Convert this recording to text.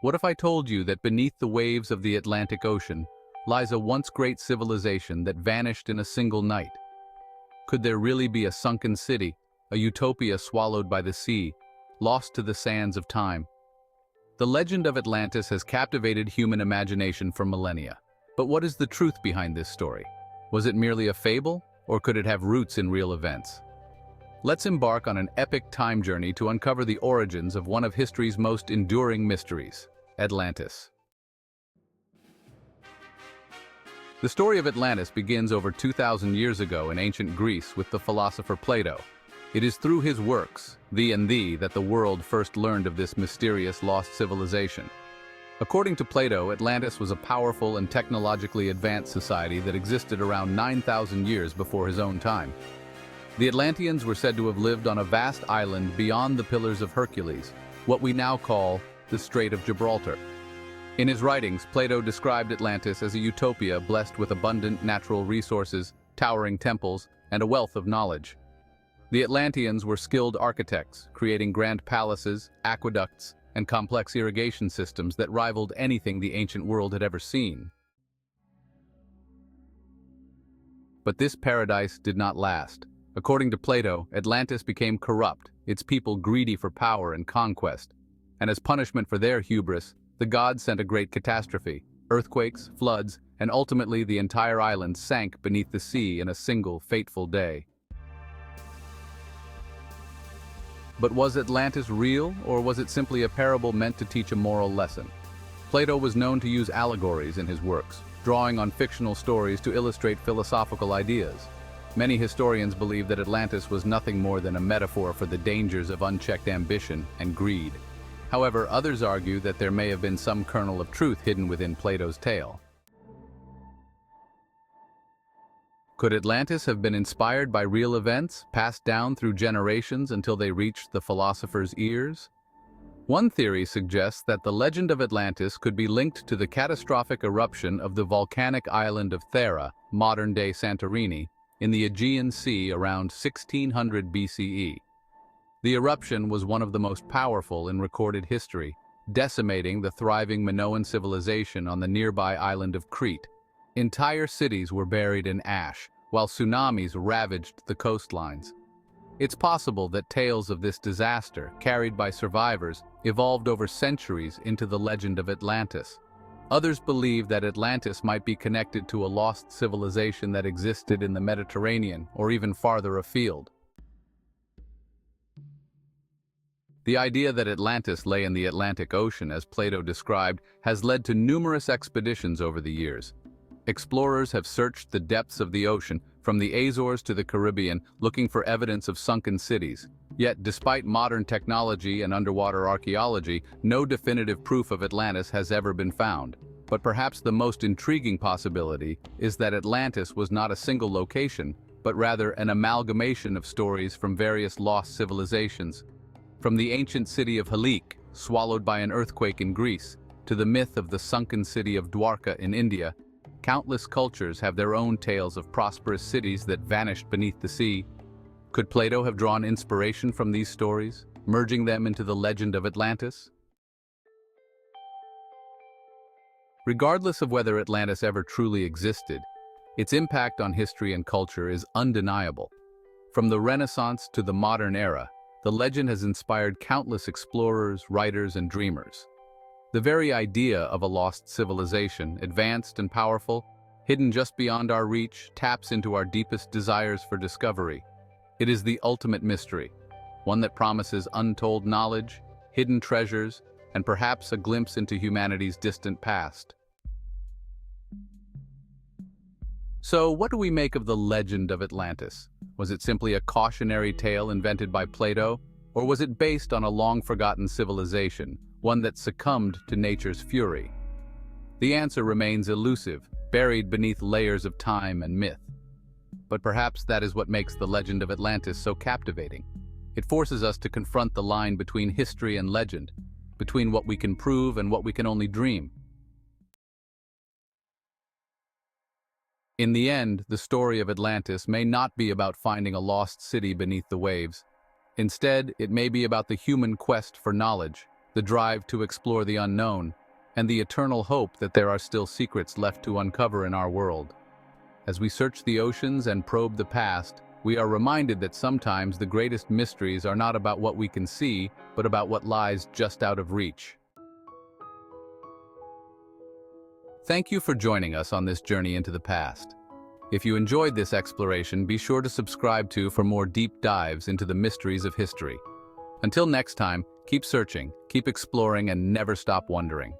What if I told you that beneath the waves of the Atlantic Ocean lies a once great civilization that vanished in a single night? Could there really be a sunken city, a utopia swallowed by the sea, lost to the sands of time? The legend of Atlantis has captivated human imagination for millennia. But what is the truth behind this story? Was it merely a fable, or could it have roots in real events? Let's embark on an epic time journey to uncover the origins of one of history's most enduring mysteries, Atlantis. The story of Atlantis begins over 2,000 years ago in ancient Greece with the philosopher Plato. It is through his works, Thee and Thee, that the world first learned of this mysterious lost civilization. According to Plato, Atlantis was a powerful and technologically advanced society that existed around 9,000 years before his own time. The Atlanteans were said to have lived on a vast island beyond the Pillars of Hercules, what we now call the Strait of Gibraltar. In his writings, Plato described Atlantis as a utopia blessed with abundant natural resources, towering temples, and a wealth of knowledge. The Atlanteans were skilled architects, creating grand palaces, aqueducts, and complex irrigation systems that rivaled anything the ancient world had ever seen. But this paradise did not last. According to Plato, Atlantis became corrupt, its people greedy for power and conquest. And as punishment for their hubris, the gods sent a great catastrophe. Earthquakes, floods, and ultimately the entire island sank beneath the sea in a single fateful day. But was Atlantis real, or was it simply a parable meant to teach a moral lesson? Plato was known to use allegories in his works, drawing on fictional stories to illustrate philosophical ideas. Many historians believe that Atlantis was nothing more than a metaphor for the dangers of unchecked ambition and greed. However, others argue that there may have been some kernel of truth hidden within Plato's tale. Could Atlantis have been inspired by real events, passed down through generations until they reached the philosopher's ears? One theory suggests that the legend of Atlantis could be linked to the catastrophic eruption of the volcanic island of Thera, modern-day Santorini, in the Aegean Sea around 1600 BCE. The eruption was one of the most powerful in recorded history, decimating the thriving Minoan civilization on the nearby island of Crete. Entire cities were buried in ash, while tsunamis ravaged the coastlines. It's possible that tales of this disaster, carried by survivors, evolved over centuries into the legend of Atlantis. Others believe that Atlantis might be connected to a lost civilization that existed in the Mediterranean or even farther afield. The idea that Atlantis lay in the Atlantic Ocean, as Plato described, has led to numerous expeditions over the years. Explorers have searched the depths of the ocean, from the Azores to the Caribbean, looking for evidence of sunken cities. Yet, despite modern technology and underwater archaeology, no definitive proof of Atlantis has ever been found. But perhaps the most intriguing possibility is that Atlantis was not a single location, but rather an amalgamation of stories from various lost civilizations. From the ancient city of Halik, swallowed by an earthquake in Greece, to the myth of the sunken city of Dwarka in India, countless cultures have their own tales of prosperous cities that vanished beneath the sea. Could Plato have drawn inspiration from these stories, merging them into the legend of Atlantis? Regardless of whether Atlantis ever truly existed, its impact on history and culture is undeniable. From the Renaissance to the modern era, the legend has inspired countless explorers, writers, and dreamers. The very idea of a lost civilization, advanced and powerful, hidden just beyond our reach, taps into our deepest desires for discovery. It is the ultimate mystery, one that promises untold knowledge, hidden treasures, and perhaps a glimpse into humanity's distant past. So, what do we make of the legend of Atlantis? Was it simply a cautionary tale invented by Plato, or was it based on a long-forgotten civilization, one that succumbed to nature's fury? The answer remains elusive, buried beneath layers of time and myth. But perhaps that is what makes the legend of Atlantis so captivating. It forces us to confront the line between history and legend, between what we can prove and what we can only dream. In the end, the story of Atlantis may not be about finding a lost city beneath the waves. Instead, it may be about the human quest for knowledge, the drive to explore the unknown, and the eternal hope that there are still secrets left to uncover in our world. As we search the oceans and probe the past, we are reminded that sometimes the greatest mysteries are not about what we can see, but about what lies just out of reach. Thank you for joining us on this journey into the past. If you enjoyed this exploration, be sure to subscribe for more deep dives into the mysteries of history. Until next time, keep searching, keep exploring, and never stop wondering.